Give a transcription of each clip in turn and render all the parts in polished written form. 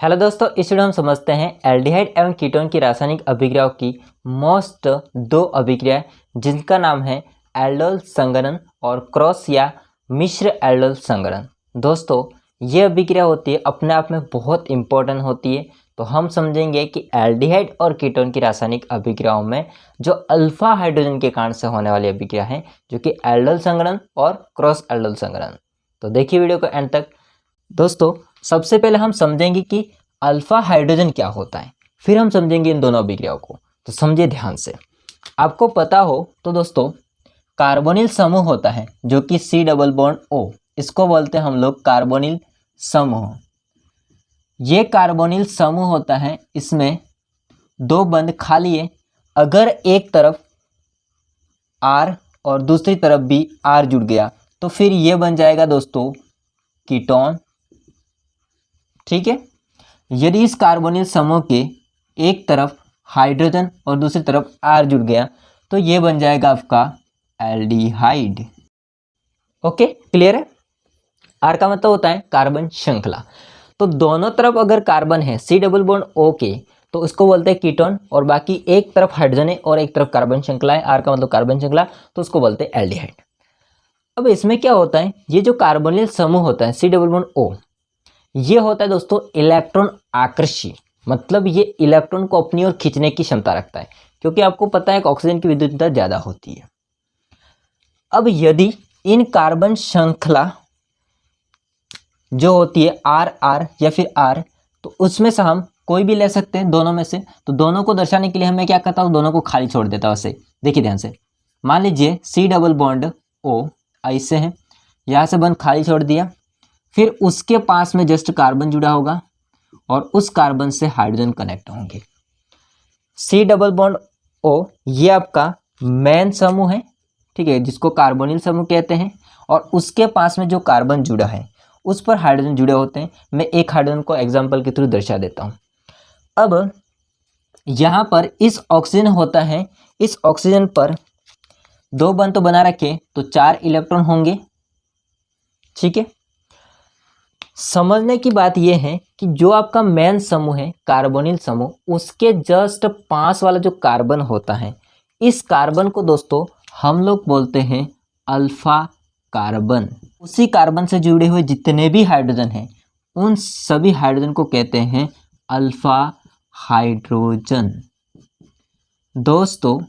Hello दोस्तों, इस video में हम समझते हैं एल्डिहाइड एवं कीटोन की रासायनिक अभिक्रियाओं की मोस्ट दो अभिक्रियाएं जिनका नाम है एल्डोल संघनन और क्रॉस या मिश्र एल्डोल संघनन। दोस्तों, ये अभिक्रिया होती है अपने आप में बहुत इंपॉर्टेंट होती है। तो हम समझेंगे कि एल्डिहाइड और कीटोन की रासायनिक अभिक्रियाओं में जो अल्फा हाइड्रोजन के कारण से होने वाली अभिक्रिया है जो कि एल्डोल संघनन और क्रॉस एल्डोल संघनन। तो देखिए वीडियो को एंड तक। दोस्तों, सबसे पहले हम समझेंगे कि अल्फा हाइड्रोजन क्या होता है, फिर हम समझेंगे इन दोनों अभिक्रियाओं को। तो समझिए ध्यान से। आपको पता हो तो दोस्तों, कार्बोनिल समूह होता है जो कि C डबल बॉन्ड O, इसको बोलते हैं हम लोग कार्बोनिल समूह। ये कार्बोनिल समूह होता है, इसमें दो बंध खाली है। अगर एक तरफ R और दूसरी तरफ भी R जुड़ गया तो फिर ये बन जाएगा दोस्तों कीटोन। ठीक है। यदि इस कार्बोनिल समूह के एक तरफ हाइड्रोजन और दूसरी तरफ R जुड़ गया तो ये बन जाएगा आपका एल्डिहाइड। ओके, क्लियर है। R का मतलब होता है कार्बन श्रृंखला। तो दोनों तरफ अगर कार्बन है C डबल बॉन्ड O के तो उसको बोलते हैं कीटोन, और बाकी एक तरफ हाइड्रोजन है और एक तरफ कार्बन श्रृंखला है, R का मतलब कार्बन श्रृंखला, तो उसको बोलते हैं एल्डिहाइड। अब इसमें क्या होता है, ये जो कार्बोनिल समूह होता है C डबल बॉन्ड O, ये होता है दोस्तों इलेक्ट्रॉन आकर्षी, मतलब ये इलेक्ट्रॉन को अपनी ओर खींचने की क्षमता रखता है, क्योंकि आपको पता है कि ऑक्सीजन की विद्युतीयता ज़्यादा होती है। अब यदि इन कार्बन श्रृंखला जो होती है R R या फिर R, तो उसमें से हम कोई भी ले सकते हैं दोनों में से। तो दोनों को दर्शाने के लिए हमें क्या करता हूँ, दोनों को खाली छोड़ देता हूँ ऐसे। देखिए ध्यान से, मान लीजिए C डबल बॉन्ड O ऐसे है, यहाँ से बंद खाली छोड़ दिया, फिर उसके पास में जस्ट कार्बन जुड़ा होगा और उस कार्बन से हाइड्रोजन कनेक्ट होंगे। C डबल बॉन्ड O ये आपका मेन समूह है, ठीक है, जिसको कार्बोनिल समूह कहते हैं, और उसके पास में जो कार्बन जुड़ा है उस पर हाइड्रोजन जुड़े होते हैं। मैं एक हाइड्रोजन को एग्जाम्पल के थ्रू दर्शा देता हूँ। अब यहाँ पर इस ऑक्सीजन होता है, इस ऑक्सीजन पर दो बंध तो बना रखे तो 4 इलेक्ट्रॉन होंगे। ठीक है। समझने की बात यह है कि जो आपका मेन समूह है कार्बोनिल समूह, उसके जस्ट पास वाला जो कार्बन होता है, इस कार्बन को दोस्तों हम लोग बोलते हैं अल्फा कार्बन। उसी कार्बन से जुड़े हुए जितने भी हाइड्रोजन हैं उन सभी हाइड्रोजन को कहते हैं अल्फा हाइड्रोजन। दोस्तों,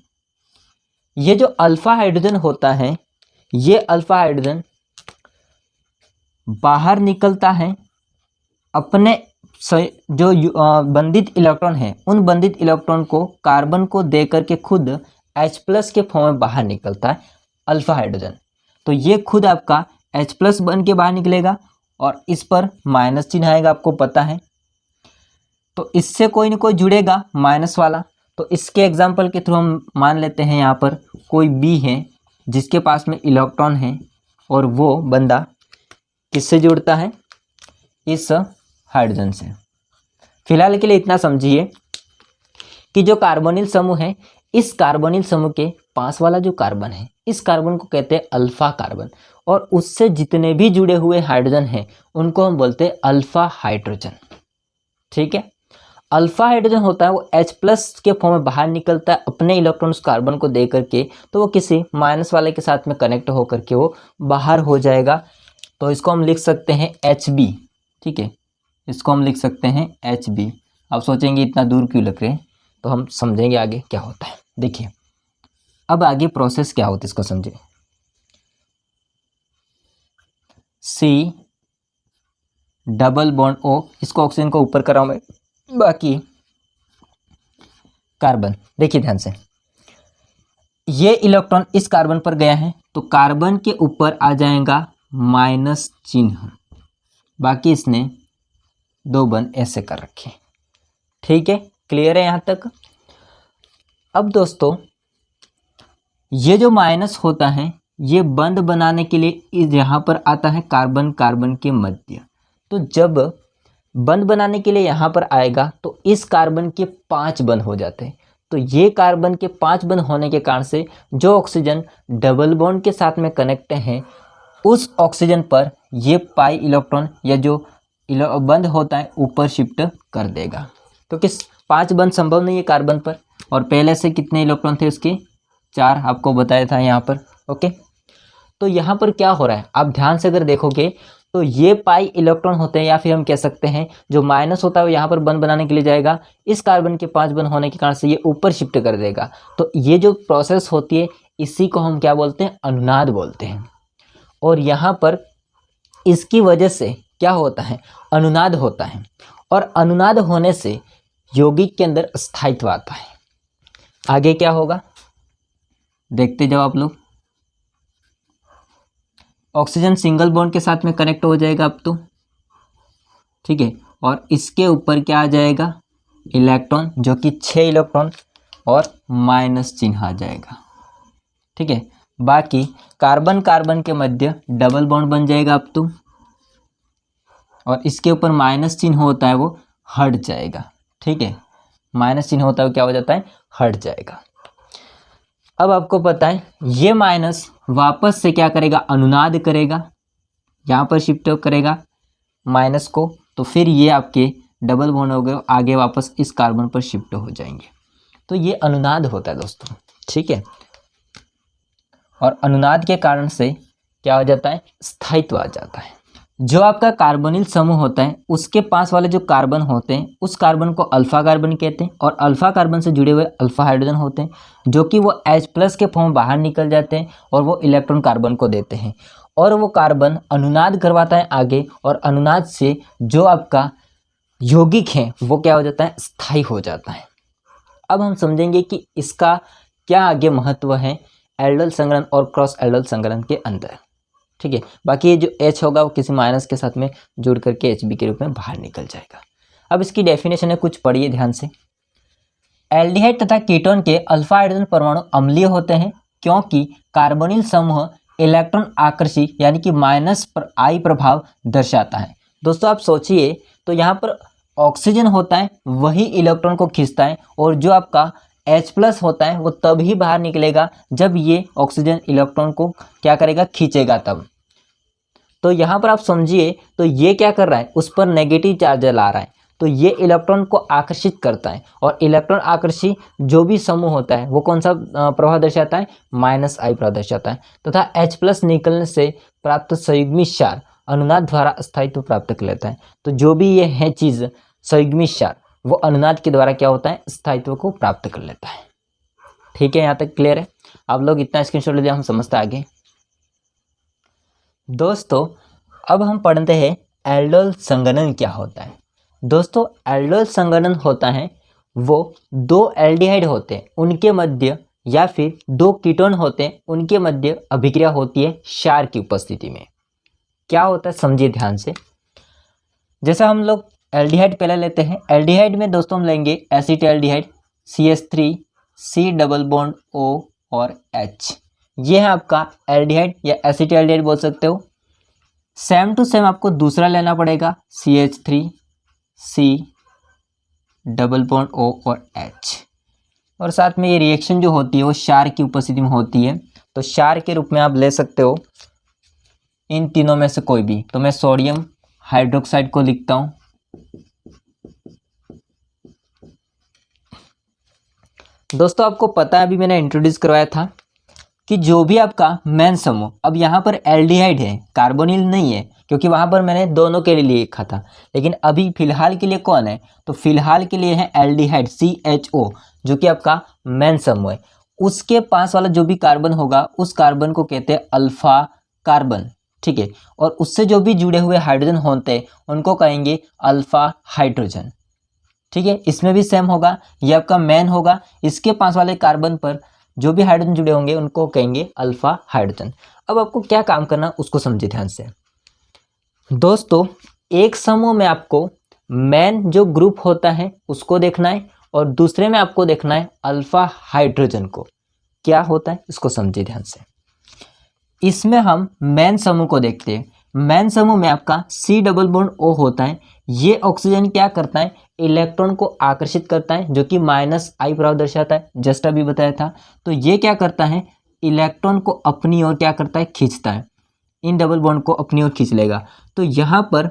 ये जो अल्फा हाइड्रोजन होता है, ये अल्फा हाइड्रोजन बाहर निकलता है, अपने जो बंधित इलेक्ट्रॉन है उन बंधित इलेक्ट्रॉन को कार्बन को दे करके खुद H+ के फॉर्म में बाहर निकलता है अल्फा हाइड्रोजन। तो ये खुद आपका H+ बन के बाहर निकलेगा और इस पर माइनस चिन्ह आएगा, आपको पता है। तो इससे कोई ना कोई जुड़ेगा माइनस वाला। तो इसके एग्जाम्पल के थ्रू हम मान लेते हैं यहाँ पर कोई B है जिसके पास में इलेक्ट्रॉन है और वो बंदा किससे जुड़ता है, इस हाइड्रोजन से। फिलहाल के लिए इतना समझिए कि जो कार्बोनिल समूह है, इस कार्बोनिल समूह के पास वाला जो कार्बन है, इस कार्बन को कहते हैं अल्फा कार्बन, और उससे जितने भी जुड़े हुए हाइड्रोजन हैं उनको हम बोलते हैं अल्फा हाइड्रोजन। ठीक है। अल्फा हाइड्रोजन होता है वो H+ के फॉर्म में बाहर निकलता है अपने इलेक्ट्रॉन उस कार्बन को दे करके, तो वो किसी माइनस वाले के साथ में कनेक्ट होकर के वो बाहर हो जाएगा। तो इसको हम लिख सकते हैं Hb। ठीक है, इसको हम लिख सकते हैं Hb। आप सोचेंगे इतना दूर क्यों लिख रहे हैं, तो हम समझेंगे आगे क्या होता है। देखिए अब आगे प्रोसेस क्या होती है इसको समझिए। C डबल बॉन्ड O, इसको ऑक्सीजन को ऊपर कर रहा हूं मैं, बाकी कार्बन। देखिए ध्यान से, ये इलेक्ट्रॉन इस कार्बन पर गया है तो कार्बन के ऊपर आ जाएगा माइनस चिन्ह, बाकी इसने दो बंध ऐसे कर रखे। ठीक है, क्लियर है यहाँ तक। अब दोस्तों, ये जो माइनस होता है ये बंध बनाने के लिए यहाँ पर आता है कार्बन कार्बन के मध्य। तो जब बंध बनाने के लिए यहाँ पर आएगा तो इस कार्बन के 5 बंध हो जाते हैं। तो ये कार्बन के 5 बंध होने के कारण से जो ऑक्सीजन डबल बॉन्ड के साथ में कनेक्ट हैं उस ऑक्सीजन पर ये पाई इलेक्ट्रॉन या जो बंध होता है ऊपर शिफ्ट कर देगा। तो किस 5 बंध संभव नहीं है कार्बन पर, और पहले से कितने इलेक्ट्रॉन थे उसके 4 आपको बताया था यहाँ पर। ओके, तो यहाँ पर क्या हो रहा है आप ध्यान से अगर देखोगे तो ये पाई इलेक्ट्रॉन होते हैं, या फिर हम कह सकते हैं जो माइनस होता है वो यहाँ पर बंध बनाने के लिए जाएगा, इस कार्बन के 5 बंध होने के कारण से ये ऊपर शिफ्ट कर देगा। तो ये जो प्रोसेस होती है इसी को हम क्या बोलते हैं, अनुनाद बोलते हैं। और यहाँ पर इसकी वजह से क्या होता है, अनुनाद होता है, और अनुनाद होने से यौगिक के अंदर स्थायित्व आता है। आगे क्या होगा देखते जाओ आप लोग। ऑक्सीजन सिंगल बॉन्ड के साथ में कनेक्ट हो जाएगा अब तो, ठीक है, और इसके ऊपर क्या आ जाएगा, इलेक्ट्रॉन, जो कि 6 इलेक्ट्रॉन और माइनस चिन्ह आ जाएगा, ठीक है। बाकी कार्बन कार्बन के मध्य डबल बॉन्ड बन जाएगा अब तो, और इसके ऊपर माइनस चिन्ह होता है वो हट जाएगा, ठीक है, माइनस चिन्ह होता है वो क्या हो जाता है, हट जाएगा। अब आपको पता है ये माइनस वापस से क्या करेगा, अनुनाद करेगा, यहाँ पर शिफ्ट करेगा माइनस को, तो फिर ये आपके डबल बॉन्ड हो गए, आगे वापस इस कार्बन पर शिफ्ट हो जाएंगे। तो ये अनुनाद होता है दोस्तों, ठीक है। और अनुनाद के कारण से क्या हो जाता है, स्थायित्व आ जाता है। जो आपका कार्बोनिल समूह होता है उसके पास वाले जो कार्बन होते हैं उस कार्बन को अल्फा कार्बन कहते हैं, और अल्फा कार्बन से जुड़े हुए अल्फा हाइड्रोजन होते हैं, जो कि वो H+ के फॉर्म बाहर निकल जाते हैं और वो इलेक्ट्रॉन कार्बन को देते हैं, और वो कार्बन अनुनाद करवाता है आगे, और अनुनाद से जो आपका यौगिक है वो क्या हो जाता है, स्थायी हो जाता है। अब हम समझेंगे कि इसका क्या आगे महत्व है एल्डोल संघनन और क्रॉस एल्डोल संघनन के अंदर, ठीक है। बाकी ये जो H होगा वो किसी माइनस के साथ में जुड़ करके Hb के रूप में बाहर निकल जाएगा। अब इसकी डेफिनेशन है, कुछ पढ़िए ध्यान से। एल्डिहाइड तथा कीटोन के अल्फा हाइड्रोजन परमाणु अम्लीय होते हैं क्योंकि कार्बोनिल समूह इलेक्ट्रॉन आकर्षी यानी कि माइनस पर आई प्रभाव दर्शाता है। दोस्तों आप सोचिए, तो यहाँ पर ऑक्सीजन होता है वही इलेक्ट्रॉन को खींचता है, और जो आपका H+ होता है वो तभी बाहर निकलेगा जब ये ऑक्सीजन इलेक्ट्रॉन को क्या करेगा, खींचेगा तब। तो यहाँ पर आप समझिए, तो ये क्या कर रहा है, उस पर नेगेटिव चार्ज ला रहा है, तो ये इलेक्ट्रॉन को आकर्षित करता है, और इलेक्ट्रॉन आकर्षी जो भी समूह होता है वो कौन सा प्रभाव दर्शाता है, -I प्रभाव दर्शाता है, तथा H+ निकलने से प्राप्त संयुग्मित क्षार अनुनाद द्वारा स्थायित्व प्राप्त कर लेता है। तो जो भी ये है चीज़ संयुग्मित क्षार वो अनुनाद के द्वारा क्या होता है, स्थायित्व को प्राप्त कर लेता है। ठीक है, यहाँ तक क्लियर है। आप लोग इतना स्क्रीनशॉट ले लिया, हम समझते आगे। दोस्तों अब हम पढ़ते हैं एल्डोल संघनन क्या होता है। दोस्तों एल्डोल संघनन होता है वो 2 एल्डिहाइड होते हैं उनके मध्य, या फिर 2 कीटोन होते हैं उनके मध्य अभिक्रिया होती है क्षार की उपस्थिति में। क्या होता है समझिए ध्यान से। जैसा हम लोग एल्डिहाइड पहले लेते हैं, एल्डिहाइड में दोस्तों हम लेंगे acetaldehyde CH3 C double bond O और H, ये है आपका एल्डिहाइड या एसिटाल्डिहाइड बोल सकते हो। सेम टू सेम आपको दूसरा लेना पड़ेगा CH3 C double bond O और H, और साथ में ये रिएक्शन जो होती है वो क्षार की उपस्थिति में होती है। तो क्षार के रूप में आप ले सकते हो इन तीनों में से कोई भी। तो मैं सोडियम हाइड्रोक्साइड को लिखता हूं। दोस्तों आपको पता है, अभी मैंने इंट्रोड्यूस करवाया था कि जो भी आपका मेन समूह, अब यहाँ पर एल्डिहाइड है, कार्बोनिल नहीं है, क्योंकि वहाँ पर मैंने दोनों के लिए लिखा था। लेकिन अभी फिलहाल के लिए कौन है, तो फिलहाल के लिए है एल्डिहाइड CHO, जो कि आपका मेन समूह है। उसके पास वाला जो भी कार्बन होगा उस कार्बन को कहते हैं अल्फा कार्बन, ठीक है। और उससे जो भी जुड़े हुए हाइड्रोजन होते हैं उनको कहेंगे अल्फा हाइड्रोजन, ठीक है। इसमें भी सेम होगा, ये आपका मेन होगा, इसके पास वाले कार्बन पर जो भी हाइड्रोजन जुड़े होंगे उनको कहेंगे अल्फा हाइड्रोजन। अब आपको क्या काम करना उसको समझिए ध्यान से। दोस्तों एक समूह में आपको मेन जो ग्रुप होता है उसको देखना है, और दूसरे में आपको देखना है अल्फा हाइड्रोजन को। क्या होता है इसको समझिए ध्यान से। इसमें हम मेन समूह को देखते हैं। मेन समूह में आपका C डबल बॉन्ड O होता है। ये ऑक्सीजन क्या करता है, इलेक्ट्रॉन को आकर्षित करता है, जो कि -I प्रभाव दर्शाता है, जस्ट अभी बताया था। तो ये क्या करता है, इलेक्ट्रॉन को अपनी ओर क्या करता है, खींचता है, इन डबल बॉन्ड को अपनी ओर खींच लेगा। तो यहाँ पर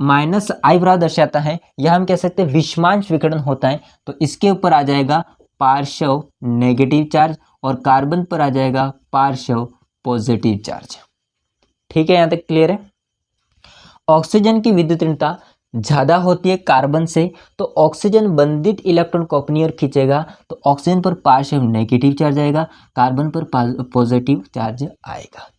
माइनस आई बराबर दर्शाता है, या हम कह सकते हैं विषमांश विकिरण होता है, तो इसके ऊपर आ जाएगा पार्श्व नेगेटिव चार्ज और कार्बन पर आ जाएगा पार्श्व पॉजिटिव चार्ज। ठीक है, यहाँ तक क्लियर है। ऑक्सीजन की विद्युत ऋणता ज़्यादा होती है कार्बन से, तो ऑक्सीजन बंधित इलेक्ट्रॉन को अपनी ओर खींचेगा, तो ऑक्सीजन पर पार्शियल नेगेटिव चार्ज आएगा, कार्बन पर पॉजिटिव चार्ज आएगा।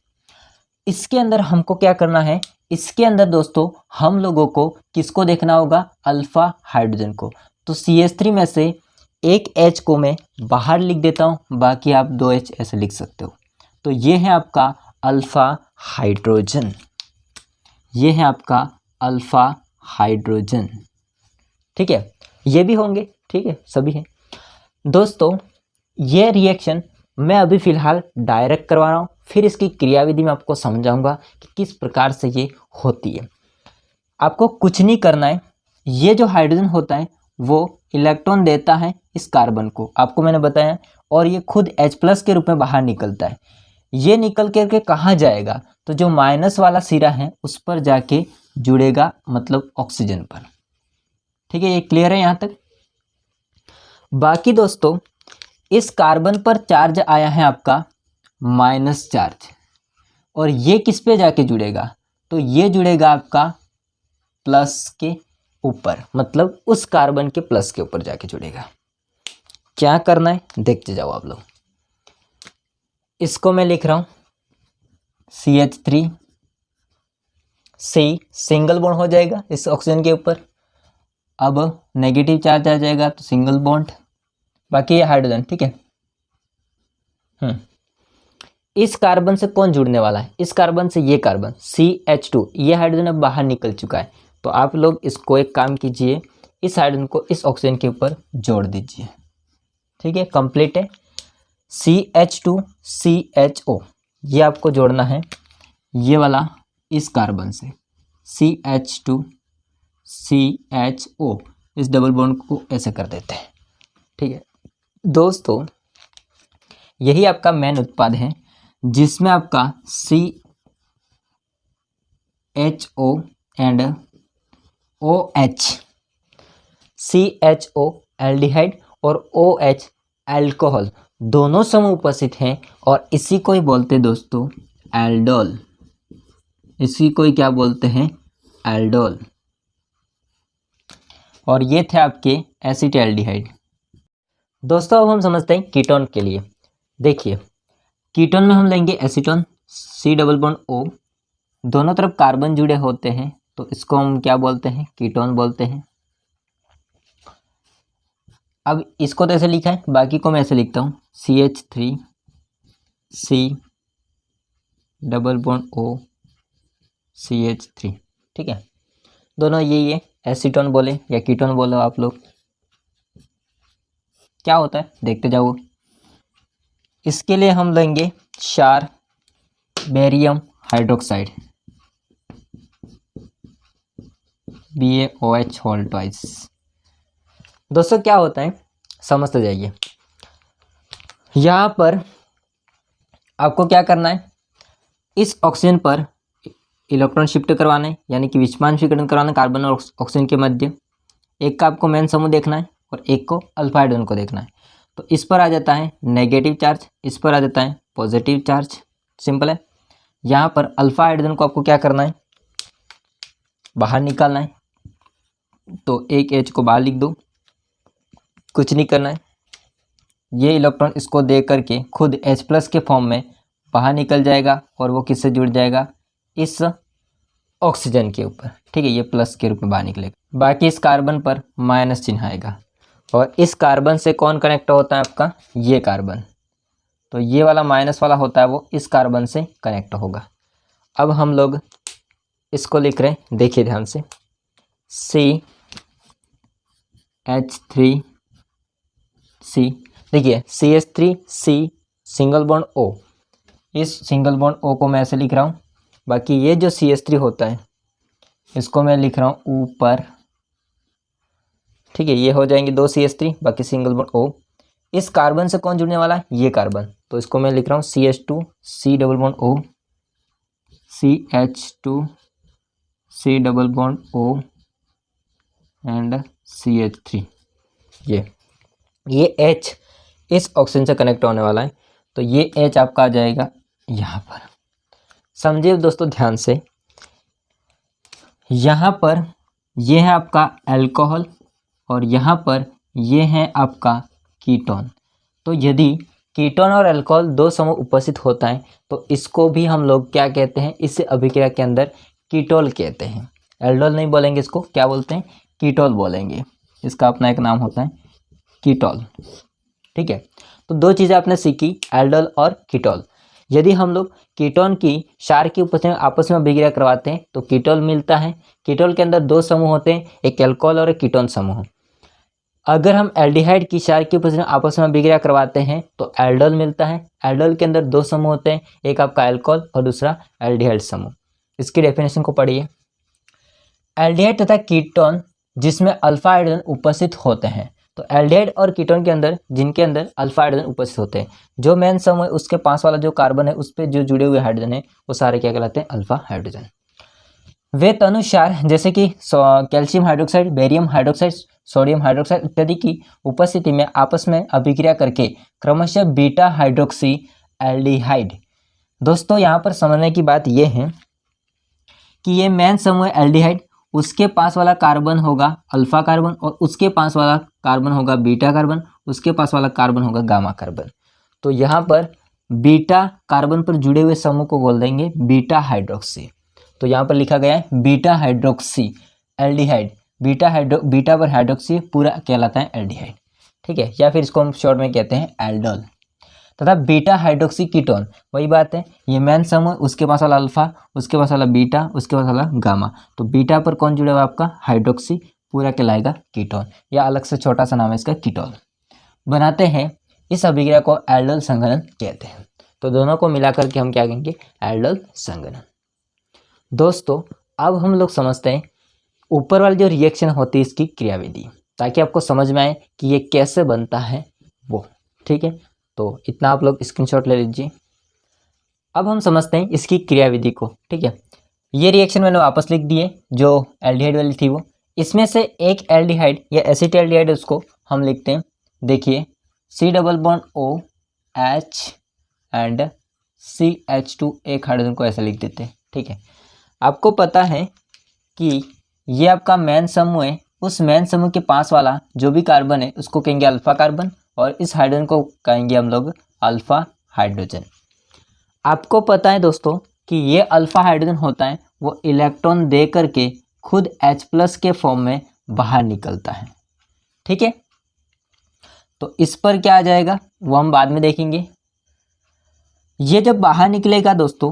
इसके अंदर हमको क्या करना है, इसके अंदर दोस्तों हम लोगों को किसको देखना होगा, अल्फा हाइड्रोजन को। तो CH3 में से एक H को मैं बाहर लिख देता हूँ, बाकी आप 2 H ऐसे लिख सकते हो। तो ये है आपका अल्फा हाइड्रोजन, ये है आपका अल्फा हाइड्रोजन। ठीक है, ये भी होंगे, ठीक है, सभी हैं दोस्तों। ये रिएक्शन मैं अभी फ़िलहाल डायरेक्ट करवा रहा हूँ, फिर इसकी क्रियाविधि में आपको समझाऊंगा कि किस प्रकार से ये होती है। आपको कुछ नहीं करना है, ये जो हाइड्रोजन होता है वो इलेक्ट्रॉन देता है इस कार्बन को, आपको मैंने बताया, और ये खुद H+ के रूप में बाहर निकलता है। ये निकल करके कहाँ जाएगा, तो जो माइनस वाला सिरा है उस पर जाके जुड़ेगा, मतलब ऑक्सीजन पर। ठीक है, ये क्लियर है यहाँ तक। बाकी दोस्तों इस कार्बन पर चार्ज आया है आपका माइनस चार्ज, और ये किस पे जाके जुड़ेगा, तो ये जुड़ेगा आपका प्लस के ऊपर, मतलब उस कार्बन के प्लस के ऊपर जाके जुड़ेगा। क्या करना है देखते जाओ आप लोग। इसको मैं लिख रहा हूँ CH3, C सिंगल बॉन्ड हो जाएगा इस ऑक्सीजन के ऊपर, अब नेगेटिव चार्ज आ जाएगा तो सिंगल बॉन्ड, बाकी ये हाइड्रोजन। ठीक है, इस कार्बन से कौन जुड़ने वाला है, इस कार्बन से ये कार्बन CH2, ये हाइड्रोजन अब बाहर निकल चुका है, तो आप लोग इसको एक काम कीजिए, इस हाइड्रोजन को इस ऑक्सीजन के ऊपर जोड़ दीजिए। ठीक है, कंप्लीट है। CH2 CHO ये आपको जोड़ना है, ये वाला इस कार्बन से CH2 CHO, इस डबल बॉन्ड को ऐसे कर देते हैं। ठीक है दोस्तों, यही आपका मेन उत्पाद है, जिसमें आपका CHO and OH, CHO aldehyde और OH अल्कोहल दोनों समूह उपस्थित हैं, और इसी को ही बोलते हैं दोस्तों एल्डोल। इसी को ही क्या बोलते हैं, एल्डोल। और ये थे आपके एसिटाल्डिहाइड। दोस्तों अब हम समझते हैं कीटोन के लिए। देखिए कीटोन में हम लेंगे एसीटोन, C+O, दोनों तरफ कार्बन जुड़े होते हैं, तो इसको हम क्या बोलते हैं, कीटोन बोलते हैं। अब इसको तो ऐसे लिखा है, बाकी को मैं ऐसे लिखता हूँ CH3 C+O CH3। ठीक है, दोनों ये एसीटोन बोले या कीटोन बोलो आप लोग। क्या होता है देखते जाओ। इसके लिए हम लेंगे क्षार barium hydroxide BaOH whole twice. दोस्तों क्या होता है समझते जाइए। यहाँ पर आपको क्या करना है, इस ऑक्सीजन पर इलेक्ट्रॉन शिफ्ट करवाना है, यानी कि विषमांश विकिरण करवाना है कार्बन और ऑक्सीजन के मध्य। एक का आपको मेन समूह देखना है और एक को अल्फा हाइड्रोजन को देखना है। तो इस पर आ जाता है नेगेटिव चार्ज, इस पर आ जाता है पॉजिटिव चार्ज, सिंपल है। यहाँ पर अल्फा हाइड्रोजन को आपको क्या करना है, बाहर निकालना है, तो एक H को बाहर लिख दो, कुछ नहीं करना है। ये इलेक्ट्रॉन इसको दे करके खुद H+ के फॉर्म में बाहर निकल जाएगा, और वो किससे जुड़ जाएगा, इस ऑक्सीजन के ऊपर। ठीक है, ये प्लस के रूप में बाहर निकलेगा। बाकी इस कार्बन पर माइनस चिन्ह आएगा, और इस कार्बन से कौन कनेक्ट होता है आपका, ये कार्बन। तो ये वाला माइनस वाला होता है वो इस कार्बन से कनेक्ट होगा। अब हम लोग इसको लिख रहे हैं, देखिए ध्यान से, CH3C। देखिए CH3C सिंगल बॉन्ड O, इस सिंगल बॉन्ड O को मैं ऐसे लिख रहा हूँ। बाकी ये जो CH3 होता है इसको मैं लिख रहा हूँ ऊपर। ठीक है, ये हो जाएंगे 2 CH3, बाकी सिंगल बॉन्ड O। इस कार्बन से कौन जुड़ने वाला है, ये कार्बन, तो इसको मैं लिख रहा हूँ CH2 C+O CH2 C double bond O and CH3। ये H इस ऑक्सीजन से कनेक्ट होने वाला है, तो ये H आपका आ जाएगा यहाँ पर। समझिए दोस्तों ध्यान से, यहाँ पर ये है आपका अल्कोहल और यहाँ पर ये है आपका कीटोन। तो यदि कीटोन और अल्कोहल दो समूह उपस्थित होता है तो इसको भी हम लोग क्या कहते हैं, इस अभिक्रिया के अंदर कीटोल कहते हैं। एल्डोल नहीं बोलेंगे, इसको क्या बोलते हैं, कीटोल बोलेंगे। इसका अपना एक नाम होता है कीटोल। ठीक है, तो दो चीज़ें आपने सीखी, एल्डोल और कीटोल। यदि हम लोग कीटोन की क्षार की उपस्थिति में आपस में अभिक्रिया करवाते हैं तो कीटोल मिलता है। कीटोल के अंदर दो समूह होते हैं, एक अल्कोहल और एक कीटोन समूह। अगर हम एल्डिहाइड की क्षार की उपस्थिति में आपस में अभिक्रिया करवाते हैं तो एल्डोल मिलता है। एल्डोल के अंदर दो समूह होते हैं, एक आपका अल्कोहल और दूसरा एल्डिहाइड समूह। इसकी डेफिनेशन को पढ़िए। एल्डिहाइड तथा कीटोन जिसमें अल्फा हाइड्रोजन उपस्थित होते हैं, तो एल्डिहाइड और कीटोन के अंदर जिनके अंदर अल्फा हाइड्रोजन उपस्थित होते हैं, जो मेन समूह है उसके पास वाला जो कार्बन है उस पर जो जुड़े हुए हाइड्रोजन है वो सारे क्या कहलाते हैं, अल्फा हाइड्रोजन। वे तनुसार जैसे कि calcium hydroxide, barium hydroxide, sodium hydroxide इत्यादि की उपस्थिति में आपस में अभिक्रिया करके क्रमशः बीटा हाइड्रोक्सी एल्डिहाइड। दोस्तों यहाँ पर समझने की बात यह है कि ये मेन समूह एल्डिहाइड, उसके पास वाला कार्बन होगा अल्फा कार्बन और उसके पास वाला कार्बन होगा बीटा कार्बन, उसके पास वाला कार्बन होगा गामा कार्बन। तो यहाँ पर बीटा कार्बन पर जुड़े हुए समूह को बोल देंगे बीटा हाइड्रोक्सी। तो यहाँ पर लिखा गया है बीटा हाइड्रोक्सी एल्डिहाइड। बीटा पर हाइड्रोक्सी पूरा कहलाता है एल्डिहाइड। ठीक है, या फिर इसको हम शॉर्ट में कहते हैं एल्डोल। तथा बीटा हाइड्रोक्सी कीटोन, वही बात है, ये मेन समूह, उसके पास वाला अल्फा, उसके पास वाला बीटा, उसके पास वाला गामा। तो बीटा पर कौन जुड़ा हुआ आपका, हाइड्रोक्सी, पूरा कहलाएगा कीटोन, या अलग से छोटा सा नाम है इसका कीटोन। बनाते हैं इस अभिक्रिया को एल्डोल संघनन कहते हैं। तो दोनों को मिलाकर के हम क्या कहेंगे, एल्डोल संघनन। दोस्तों अब हम लोग समझते हैं ऊपर वाली जो रिएक्शन होती है इसकी क्रियाविधि, ताकि आपको समझ में आए कि ये कैसे बनता है वो। ठीक है, तो इतना आप लोग स्क्रीनशॉट ले लीजिए। अब हम समझते हैं इसकी क्रियाविधि को। ठीक है, ये रिएक्शन मैंने वापस लिख दिए जो एल्डिहाइड वाली थी वो। इसमें से एक एल्डिहाइड या एसिटाल्डिहाइड उसको हम लिखते हैं, देखिए C double bond O H and CH2, एक हाइड्रोजन को ऐसे लिख देते हैं। ठीक है, आपको पता है कि ये आपका मेन समूह है, उस मेन समूह के पास वाला जो भी कार्बन है उसको कहेंगे अल्फा कार्बन और इस हाइड्रोजन को कहेंगे हम लोग अल्फा हाइड्रोजन। आपको पता है दोस्तों कि ये अल्फा हाइड्रोजन होता है वो इलेक्ट्रॉन दे करके खुद H+ के फॉर्म में बाहर निकलता है। ठीक है, तो इस पर क्या आ जाएगा वो हम बाद में देखेंगे। ये जब बाहर निकलेगा दोस्तों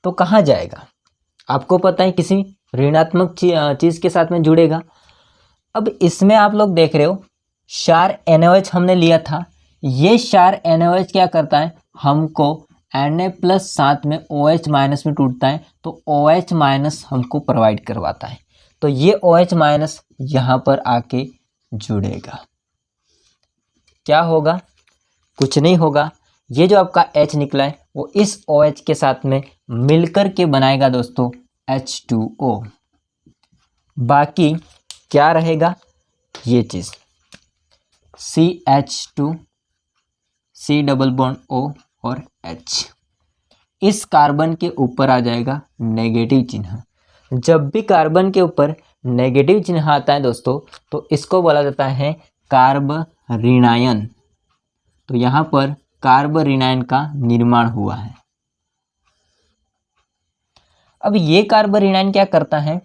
तो कहाँ जाएगा, आपको पता है किसी ऋणात्मक चीज़ के साथ में जुड़ेगा। अब इसमें आप लोग देख रहे हो क्षार NaOH हमने लिया था, ये क्षार NaOH क्या करता है, हमको Na+ साथ में OH- में टूटता है तो OH- हमको प्रोवाइड करवाता है। तो ये OH- यहाँ पर आके जुड़ेगा, क्या होगा, कुछ नहीं होगा, ये जो आपका H निकला है वो इस OH के साथ में मिलकर के बनाएगा दोस्तों H2O। बाकी क्या रहेगा, ये चीज़ CH2, C double bond O और H। इस कार्बन के ऊपर आ जाएगा नेगेटिव चिन्ह। जब भी कार्बन के ऊपर नेगेटिव चिन्ह आता है दोस्तों तो इसको बोला जाता है कार्ब ऋणायन। तो यहाँ पर कार्ब ऋणायन का निर्माण हुआ है। अब ये कार्ब ऋणायन क्या करता है,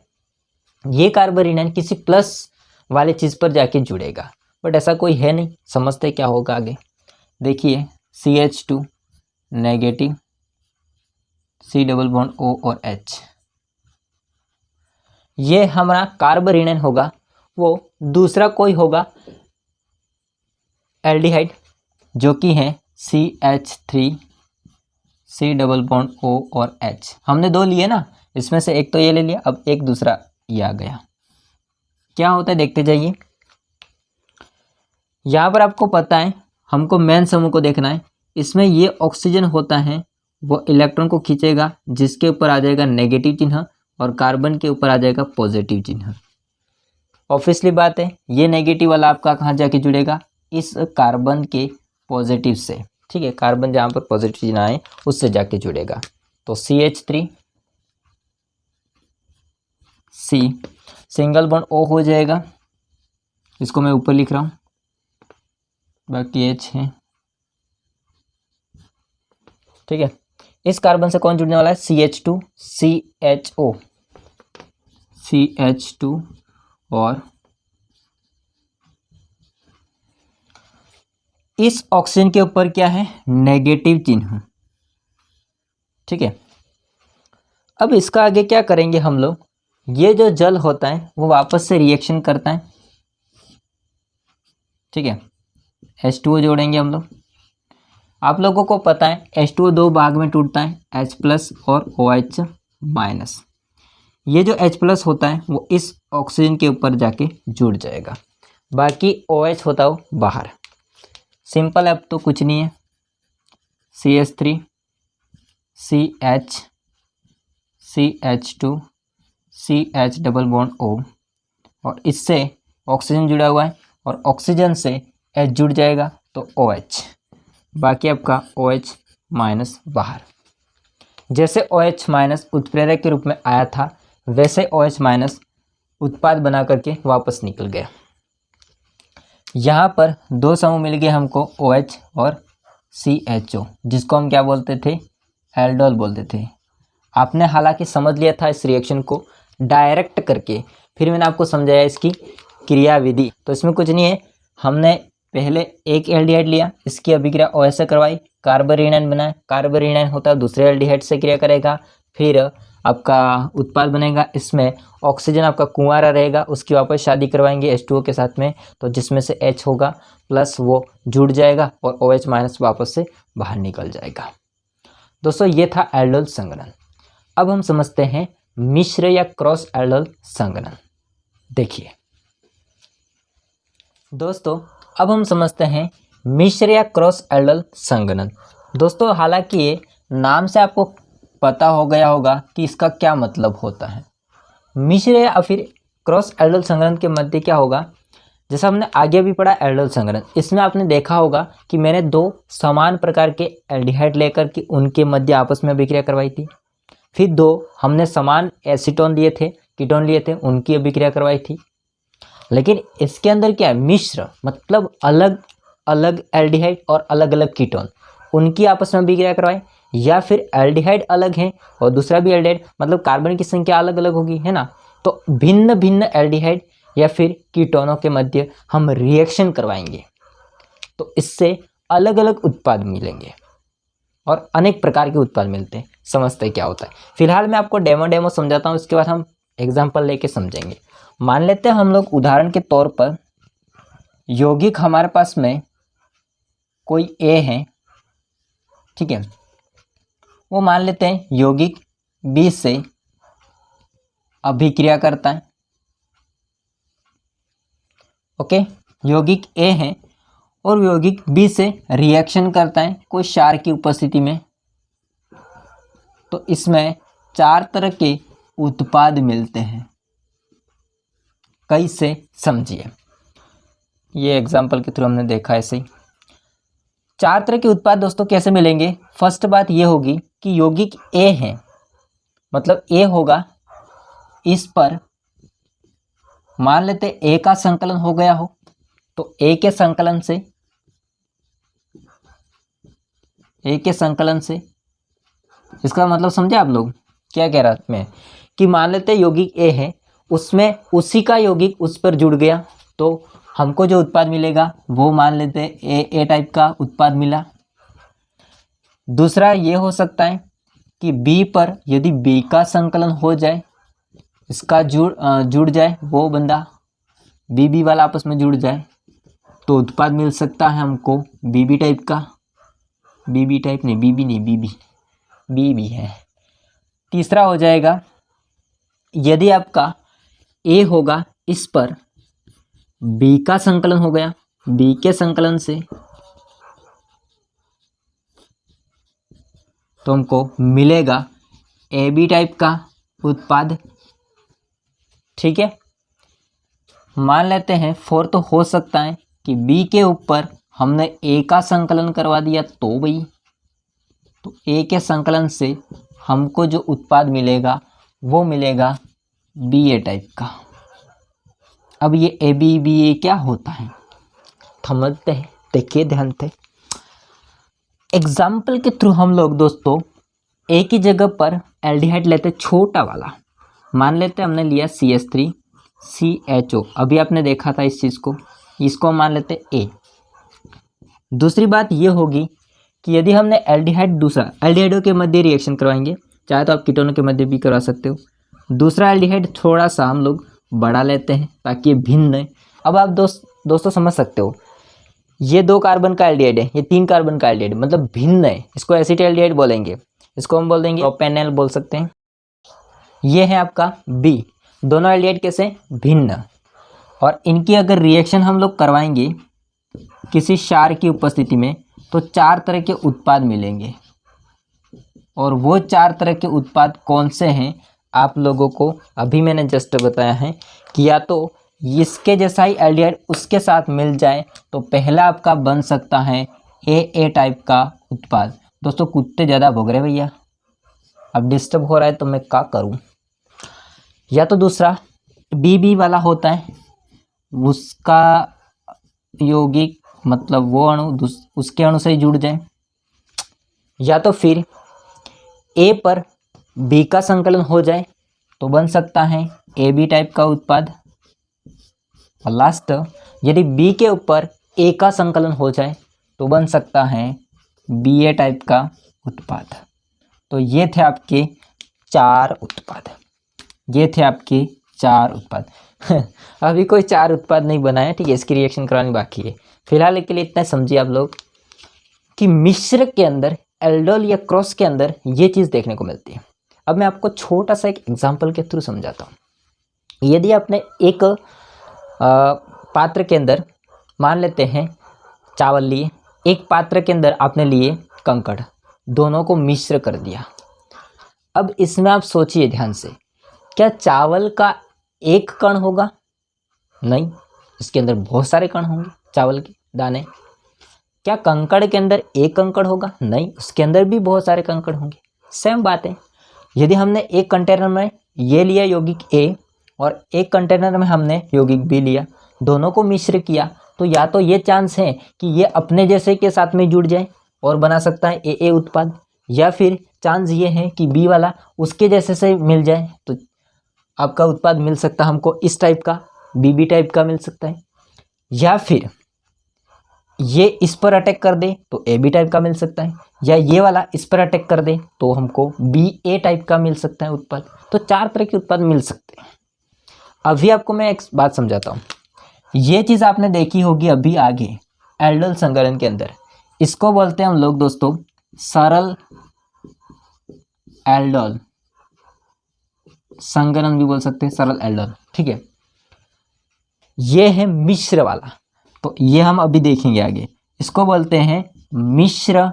ये कार्ब ऋणायन किसी प्लस वाले चीज़ पर जाके जुड़ेगा, बट ऐसा कोई है नहीं। समझते क्या होगा आगे, देखिए CH2 negative, C double bond O और H, ये हमारा कार्ब ऋणायन होगा, वो दूसरा कोई होगा एल्डिहाइड जो कि है CH3, C double bond O और H। हमने दो लिए ना, इसमें से एक तो ये ले लिया, अब एक दूसरा ये आ गया। क्या होता है देखते जाइए। यहाँ पर आपको पता है हमको मेन समूह को देखना है, इसमें ये ऑक्सीजन होता है वो इलेक्ट्रॉन को खींचेगा जिसके ऊपर आ जाएगा नेगेटिव चिन्ह और कार्बन के ऊपर आ जाएगा पॉजिटिव चिन्ह। ऑब्वियसली बात है, ये नेगेटिव वाला आपका कहाँ जाके जुड़ेगा, इस कार्बन के पॉजिटिव से, ठीक है, कार्बन जहाँ पर पॉजिटिव चिन्ह आए उससे जाके जुड़ेगा। तो CH3 C single bond O हो जाएगा, इसको मैं ऊपर लिख रहा हूँ, बाकी H है, ठीक है। इस कार्बन से कौन जुड़ने वाला है, CH2 CHO CH2 और इस ऑक्सीजन के ऊपर क्या है, नेगेटिव चिन्ह, ठीक है। अब इसका आगे क्या करेंगे हम लोग, ये जो जल होता है वो वापस से रिएक्शन करता है, ठीक है, H2O जोड़ेंगे हम लोग। आप लोगों को पता है H2O दो भाग में टूटता है, H+ और OH-। ये जो H+ होता है वो इस ऑक्सीजन के ऊपर जाके जुड़ जाएगा, बाकी OH होता है वो बाहर। सिंपल है, अब तो कुछ नहीं है, CH3 CH CH2 CH double bond O और इससे ऑक्सीजन जुड़ा हुआ है और ऑक्सीजन से H जुड़ जाएगा तो OH, बाकी आपका OH- बाहर। जैसे OH- उत्प्रेरक के रूप में आया था वैसे OH- उत्पाद बना करके वापस निकल गया। यहाँ पर दो समूह मिल गए हमको, OH और CHO, जिसको हम क्या बोलते थे, एल्डोल बोलते थे। आपने हालांकि समझ लिया था इस रिएक्शन को डायरेक्ट करके, फिर मैंने आपको समझाया इसकी क्रियाविधि। तो इसमें कुछ नहीं है, हमने पहले एक एल्डिहाइड लिया, इसकी अभिक्रिया OH से करवाई, कार्बोरेनाइन बनाया, कार्बोरेनाइन होता है दूसरे एल्डिहाइड से क्रिया करेगा, फिर आपका उत्पाद बनेगा। इसमें ऑक्सीजन आपका कुंवारा रहेगा, उसकी वापस शादी करवाएंगे H2O के साथ में, तो जिसमें से H होगा प्लस वो जुड़ जाएगा और OH- वापस से बाहर निकल जाएगा। दोस्तों ये था एल्डोल संघनन। अब हम समझते हैं मिश्र या क्रॉस एल्डोल संघनन। देखिए दोस्तों, अब हम समझते हैं मिश्र या क्रॉस एल्डोल संघनन। दोस्तों हालांकि ये नाम से आपको पता हो गया होगा कि इसका क्या मतलब होता है। मिश्र या फिर क्रॉस एल्डोल संघनन के मध्य क्या होगा, जैसा हमने आगे भी पढ़ा एल्डोल संघनन, इसमें आपने देखा होगा कि मैंने दो समान प्रकार के एल्डिहाइड लेकर के उनके मध्य आपस में अभिक्रिया करवाई थी, फिर दो हमने समान एसीटोन लिए थे, कीटोन लिए थे, उनकी अभिक्रिया करवाई थी। लेकिन इसके अंदर क्या है, मिश्र मतलब अलग अलग एल्डिहाइड और अलग अलग कीटोन, उनकी आपस में अभिक्रिया करवाई, या फिर एल्डिहाइड अलग है और दूसरा भी एल्डिहाइड, मतलब कार्बन की संख्या अलग अलग होगी, है ना। तो भिन्न भिन्न एल्डिहाइड या फिर कीटोनों के मध्य हम रिएक्शन करवाएंगे, तो इससे अलग अलग उत्पाद मिलेंगे और अनेक प्रकार के उत्पाद मिलते हैं। समझते क्या होता है। फिलहाल मैं आपको डेमो समझाता हूँ, इसके बाद हम एग्जाम्पल लेके समझेंगे। मान लेते हैं हम लोग उदाहरण के तौर पर यौगिक हमारे पास में कोई A है, ठीक है, वो मान लेते हैं यौगिक B से अभिक्रिया करता है। ओके, यौगिक A है और यौगिक B से रिएक्शन करता है कोई क्षार की उपस्थिति में, तो इसमें चार तरह के उत्पाद मिलते हैं। कैसे, समझिए, ये एग्जाम्पल के थ्रू हमने देखा ऐसे ही। चार तरह के उत्पाद दोस्तों कैसे मिलेंगे। फर्स्ट बात ये होगी कि यौगिक A है, मतलब A होगा, इस पर मान लेते A का संकलन हो गया हो, तो A के संकलन से इसका मतलब समझे आप लोग क्या कह रहा मैं, कि मान लेते यौगिक A है, उसमें उसी का यौगिक उस पर जुड़ गया, तो हमको जो उत्पाद मिलेगा वो मान लेते ए टाइप का उत्पाद मिला। दूसरा ये हो सकता है कि B पर यदि B का संकलन हो जाए, इसका जुड़ जाए, वो बंदा BB वाला आपस में जुड़ जाए, तो उत्पाद मिल सकता है हमको BB टाइप का, BB टाइप नहीं, BB नहीं, BB है। तीसरा हो जाएगा यदि आपका A होगा, इस पर B का संकलन हो गया, B के संकलन से, तो हमको मिलेगा AB टाइप का उत्पाद। ठीक है, मान लेते हैं 4 तो हो सकता है कि बी के ऊपर हमने ए का संकलन करवा दिया, तो भाई तो ए के संकलन से हमको जो उत्पाद मिलेगा वो मिलेगा बी ए टाइप का। अब ये ए बी बी ए क्या होता है समझते हैं, देखिए ध्यान से। एग्जाम्पल के थ्रू हम लोग दोस्तों एक ही जगह पर एल्डिहाइड लेते, छोटा वाला मान लेते हमने लिया CH3CHO, अभी आपने देखा था इस चीज़ को, इसको मान लेते A। दूसरी बात ये होगी कि यदि हमने एल्डिहाइड दूसरा एल्डिहाइडों के मध्य रिएक्शन करवाएंगे, चाहे तो आप कीटोनों के मध्य भी करवा सकते हो, दूसरा एल्डिहाइड थोड़ा सा हम लोग बड़ा लेते हैं ताकि ये भिन्न है। अब आप दोस्तों समझ सकते हो, ये 2 कार्बन का एल्डिहाइड है, ये 3 कार्बन का एल्डिहाइड, मतलब भिन्न है, इसको एसिड एल्डिहाइड बोलेंगे, इसको हम बोल देंगे प्रोपेनॉल बोल सकते हैं। ये है आपका B, दोनों एल्डिहाइड कैसे भिन्न, और इनकी अगर रिएक्शन हम लोग करवाएंगे किसी क्षार की उपस्थिति में तो 4 तरह के उत्पाद मिलेंगे, और वो 4 तरह के उत्पाद कौन से हैं आप लोगों को अभी मैंने जस्ट बताया है कि या तो इसके जैसा ही एल्डिहाइड उसके साथ मिल जाए तो पहला आपका बन सकता है ए टाइप का उत्पाद। दोस्तों कुत्ते ज़्यादा भोग रहे भैया, अब डिस्टर्ब हो रहा है तो मैं क्या करूं। या तो दूसरा बी वाला होता है, उसका यौगिक मतलब वो अणु उसके अणु से जुड़ जाए, या तो फिर ए पर बी का संकलन हो जाए तो बन सकता है ए बी टाइप का उत्पाद। और लास्ट यदि बी के ऊपर ए का संकलन हो जाए तो बन सकता है बी ए टाइप का उत्पाद। तो ये थे आपके 4 उत्पाद, ये थे आपके 4 उत्पाद। अभी कोई 4 उत्पाद नहीं बनाया, ठीक है, इसकी रिएक्शन करानी बाकी है। फिलहाल के लिए इतना समझिए आप लोग कि मिश्र के अंदर एल्डोल या क्रॉस के अंदर ये चीज़ देखने को मिलती है। अब मैं आपको छोटा सा एक एग्जांपल के थ्रू समझाता हूँ। यदि आपने एक पात्र के अंदर मान लेते हैं चावल लिए, एक पात्र के अंदर आपने लिए कंकड़, दोनों को मिश्र कर दिया। अब इसमें आप सोचिए ध्यान से, क्या चावल का एक कण होगा? नहीं, इसके अंदर बहुत सारे कण होंगे चावल के दाने। क्या कंकड़ के अंदर एक कंकड़ होगा? नहीं, उसके अंदर भी बहुत सारे कंकड़ होंगे। सेम बात है, यदि हमने एक कंटेनर में ये लिया यौगिक ए और एक कंटेनर में हमने यौगिक बी लिया, दोनों को मिश्र किया, तो या तो ये चांस है कि ये अपने जैसे के साथ में जुड़ जाए और बना सकता है ए उत्पाद, या फिर चांस ये है कि बी वाला उसके जैसे से मिल जाए तो आपका उत्पाद मिल सकता है हमको इस टाइप का, बी टाइप का मिल सकता है, या फिर ये इस पर अटैक कर दे तो ए बी टाइप का मिल सकता है, या ये वाला इस पर अटैक कर दे तो हमको बी ए टाइप का मिल सकता है उत्पाद। तो 4 तरह के उत्पाद मिल सकते हैं। अभी आपको मैं एक बात समझाता हूँ, ये चीज़ आपने देखी होगी अभी आगे एल्डोल संकलन के अंदर, इसको बोलते हैं हम लोग दोस्तों सरल एल्डोल संकलन भी बोल सकते हैं, सरल एल्डोल, ठीक है। ये है मिश्र वाला, तो ये हम अभी देखेंगे आगे, इसको बोलते हैं मिश्र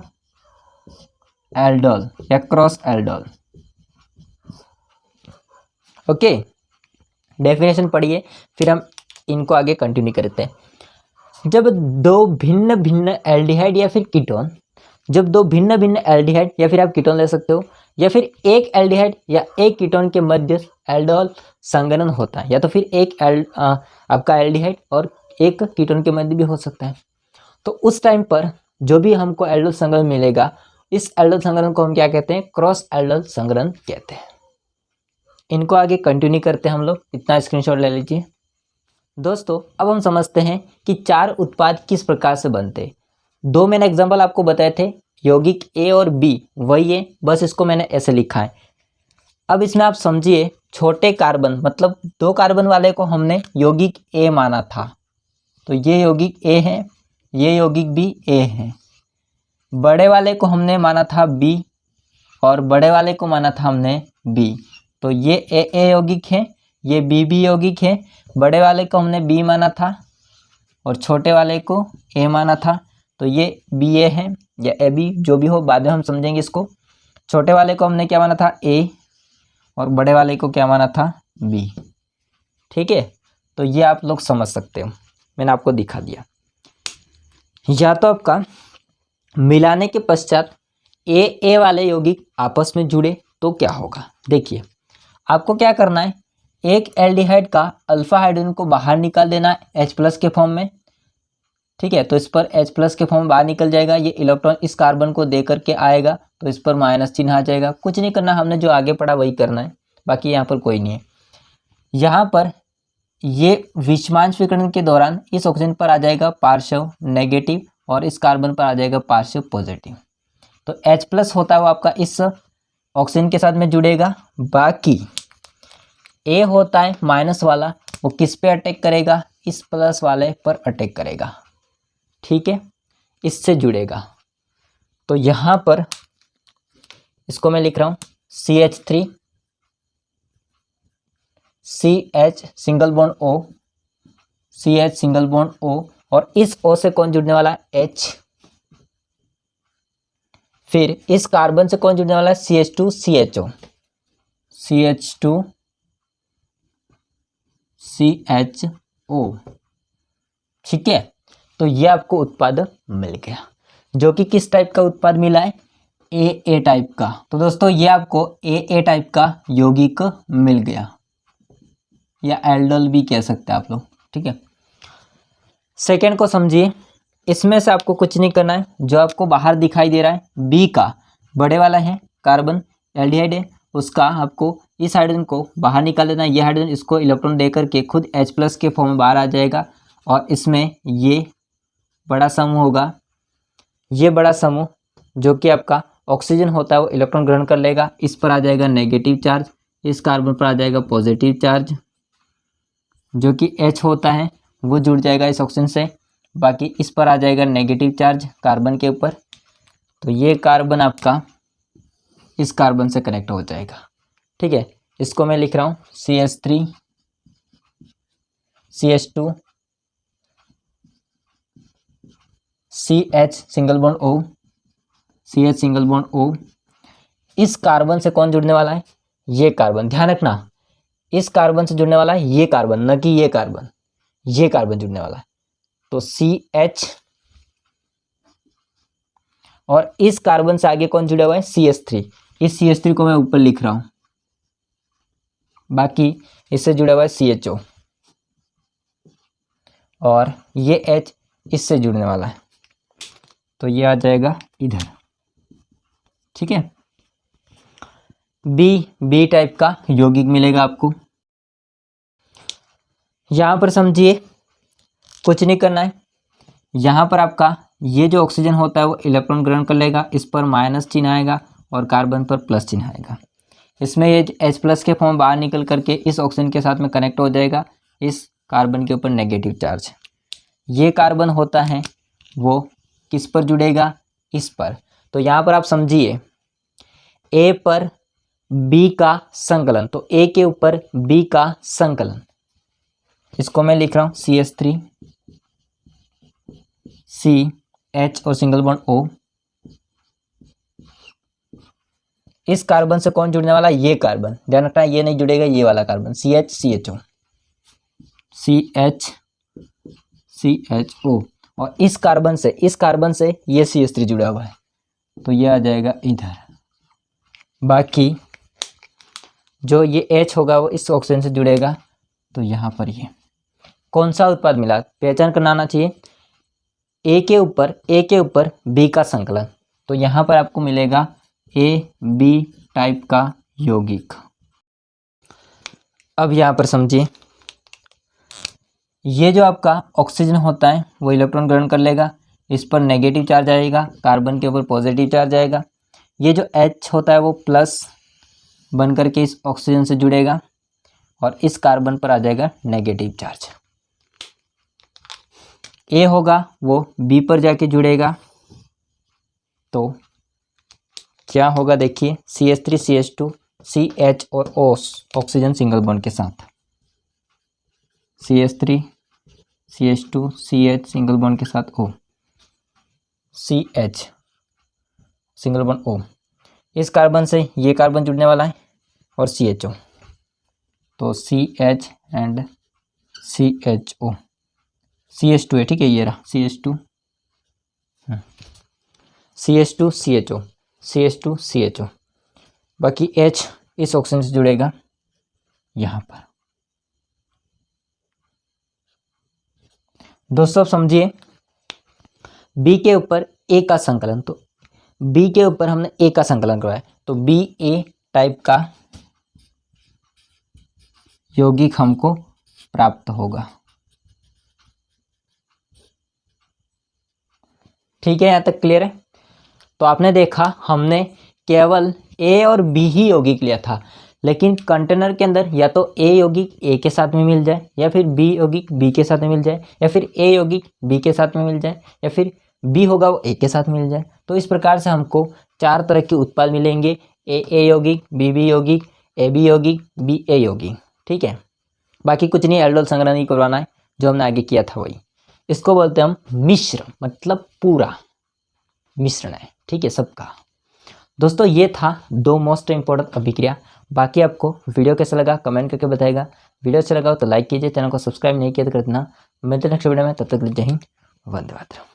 एल्डोल या क्रॉस एल्डोल। ओके, डेफिनेशन पढ़िए, फिर हम इनको आगे कंटिन्यू करते हैं। जब 2 भिन्न भिन्न एल्डिहाइड या फिर कीटोन, जब 2 भिन्न भिन्न एल्डिहाइड या फिर आप कीटोन ले सकते हो, या फिर एक एल्डिहाइड या एक कीटोन के मध्य एल्डोल संघनन होता है, या तो फिर एक आपका एल्डिहाइड और एक कीटोन के मध्य भी हो सकता है, तो उस टाइम पर जो भी हमको एल्डोल संघनन मिलेगा, इस एल्डोल संघनन को हम क्या कहते हैं? क्रॉस एल्डोल संघनन कहते हैं। इनको आगे कंटिन्यू करते हैं हम लोग, इतना स्क्रीनशॉट ले लीजिए। दोस्तों अब हम समझते हैं कि 4 उत्पाद किस प्रकार से बनते हैं। 2 मैंने एग्जांपल आपको बताए थे, यौगिक ए और बी, वही है, बस इसको मैंने ऐसे लिखा है। अब इसमें आप समझिए, छोटे कार्बन मतलब 2 कार्बन वाले को हमने यौगिक ए माना था, तो ये यौगिक ए है, ये यौगिक भी ए है। बड़े वाले को हमने माना था बी और बड़े वाले को माना था हमने बी, तो ये ए यौगिक है, ये बी यौगिक है। बड़े वाले को हमने बी माना था और छोटे वाले को ए माना था, तो ये बी ए है या ए बी, जो भी हो बाद में हम समझेंगे इसको। छोटे वाले को हमने क्या माना था? ए, और बड़े वाले को क्या माना था, बी। ठीक है, तो ये आप लोग समझ सकते हो, मैंने आपको दिखा दिया। या तो आपका मिलाने के पश्चात ए वाले यौगिक आपस में जुड़े तो क्या होगा। देखिए आपको क्या करना है, एक एल्डिहाइड का अल्फा हाइड्रोजन को बाहर निकाल देना है H+ के फॉर्म में। ठीक है, तो इस पर H+ के फॉर्म में बाहर निकल जाएगा, ये इलेक्ट्रॉन इस कार्बन को दे करके आएगा, तो इस पर माइनस चिन्ह आ जाएगा। कुछ नहीं करना, हमने जो आगे पढ़ा वही करना है, बाकी यहाँ पर कोई नहीं है। यहाँ पर ये विषमांश विकर्ण के दौरान इस ऑक्सीजन पर आ जाएगा पार्श्व नेगेटिव और इस कार्बन पर आ जाएगा पार्श्व पॉजिटिव। तो H+ होता है वो आपका इस ऑक्सीजन के साथ में जुड़ेगा। बाकी ए होता है माइनस वाला, वो किस पे अटैक करेगा, इस प्लस वाले पर अटैक करेगा। ठीक है, इससे जुड़ेगा। तो यहाँ पर इसको मैं लिख रहा हूँ CH3 CH single bond O, CH single bond O, और इस O से कौन जुड़ने वाला है, H। फिर इस कार्बन से कौन जुड़ने वाला है, CH2 CHO, CH2 CHO। ठीक है, तो ये आपको उत्पाद मिल गया, जो कि किस टाइप का उत्पाद मिला है, AA टाइप का। तो दोस्तों ये आपको AA टाइप का यौगिक मिल गया, या एल्डोल भी कह सकते हैं आप लोग। ठीक है, सेकेंड को समझिए। इसमें से आपको कुछ नहीं करना है, जो आपको बाहर दिखाई दे रहा है बी का बड़े वाला है कार्बन एल्डिहाइड है, उसका आपको इस हाइड्रोजन को बाहर निकाल देना है। ये हाइड्रोजन इसको इलेक्ट्रॉन दे करके खुद H+ के फॉर्म में बाहर आ जाएगा, और इसमें ये बड़ा समूह होगा, ये बड़ा समूह जो कि आपका ऑक्सीजन होता है वो इलेक्ट्रॉन ग्रहण कर लेगा, इस पर आ जाएगा नेगेटिव चार्ज, इस कार्बन पर आ जाएगा पॉजिटिव चार्ज, जो कि H होता है वो जुड़ जाएगा इस ऑक्सीजन से, बाकी इस पर आ जाएगा नेगेटिव चार्ज कार्बन के ऊपर। तो ये कार्बन आपका इस कार्बन से कनेक्ट हो जाएगा। ठीक है, इसको मैं लिख रहा हूँ CH3 CH2 CH single bond O, CH single bond O। इस कार्बन से कौन जुड़ने वाला है, ये कार्बन। ध्यान रखना, इस कार्बन से जुड़ने वाला है ये कार्बन, न कि ये कार्बन, ये कार्बन जुड़ने वाला है। तो CH, और इस कार्बन से आगे कौन जुड़ा हुआ है, CH3। इस CH3 को मैं ऊपर लिख रहा हूं, बाकी इससे जुड़ा हुआ है CHO, और ये H इससे जुड़ने वाला है, तो ये आ जाएगा इधर। ठीक है, बी टाइप का यौगिक मिलेगा आपको। यहां पर समझिए, कुछ नहीं करना है, यहाँ पर आपका ये जो ऑक्सीजन होता है वो इलेक्ट्रॉन ग्रहण कर लेगा, इस पर माइनस चिन्ह आएगा और कार्बन पर प्लस चिन्ह आएगा। इसमें ये H+ के फॉर्म बाहर निकल करके इस ऑक्सीजन के साथ में कनेक्ट हो जाएगा, इस कार्बन के ऊपर नेगेटिव चार्ज। ये कार्बन होता है वो किस पर जुड़ेगा, इस पर। तो यहाँ पर आप समझिए, A पर B का संकलन, तो A के ऊपर B का संकलन, इसको मैं लिख रहा हूँ CH3 CH और सिंगल बॉन्ड O। इस कार्बन से कौन जुड़ने वाला, ये कार्बन। ध्यान रखना ये नहीं जुड़ेगा, ये वाला carbon CH CHO, CH CHO, और इस कार्बन से ये CH3 जुड़ा हुआ है, तो ये आ जाएगा इधर। बाकी जो ये H होगा वो इस ऑक्सीजन से जुड़ेगा, तो यहाँ पर ये कौन सा उत्पाद मिला, पहचान करना आना चाहिए। A के ऊपर B का संकलन, तो यहाँ पर आपको मिलेगा AB टाइप का यौगिक। अब यहाँ पर समझिए, ये जो आपका ऑक्सीजन होता है वो इलेक्ट्रॉन ग्रहण कर लेगा, इस पर नेगेटिव चार्ज आएगा, कार्बन के ऊपर पॉजिटिव चार्ज आएगा। ये जो H होता है वो प्लस बन करके इस ऑक्सीजन से जुड़ेगा, और इस कार्बन पर आ जाएगा नेगेटिव चार्ज। A होगा वो B पर जाके जुड़ेगा, तो क्या होगा देखिए, CH3 CH2 CH और O ऑक्सीजन सिंगल बॉन्ड के साथ, CH3 CH2 CH single bond के साथ O, CH single bond O। इस कार्बन से ये कार्बन जुड़ने वाला है, और CHO, तो CH एंड CHO, CH2 है, ठीक है, ये रहा CH2, CH2 CHO, CH2 CHO, बाकी H इस ऑक्सीजन से जुड़ेगा यहाँ पर। दोस्तों अब समझिए, B के ऊपर A का संकलन, तो B के ऊपर हमने A का संकलन करवाया, तो BA टाइप का यौगिक हमको प्राप्त होगा। ठीक है, यहाँ तक क्लियर है। तो आपने देखा हमने केवल A और B ही यौगिक लिया था, लेकिन कंटेनर के अंदर या तो A यौगिक A के साथ में मिल जाए, या फिर B यौगिक B के साथ में मिल जाए, या फिर A यौगिक B के साथ में मिल जाए, या फिर B होगा वो A के साथ मिल जाए। तो इस प्रकार से हमको 4 तरह के उत्पाद मिलेंगे, A यौगिक, B यौगिक, AB यौगिक, BA यौगिक। ठीक है, बाकी कुछ नहीं, एल्डोल संग्रह नहीं करवाना है, जो हमने आगे किया था वही। इसको बोलते हैं हम मिश्र, मतलब पूरा मिश्रण है, ठीक है, सबका। दोस्तों ये था 2 मोस्ट इंपॉर्टेंट अभिक्रिया। बाकी आपको वीडियो कैसा लगा कमेंट करके बताएगा। वीडियो अच्छा लगा हो तो लाइक कीजिए, चैनल को सब्सक्राइब नहीं किया तो कर देना। मिलते हैं नेक्स्ट वीडियो में, तब तक जय हिंद, वंदे मातरम।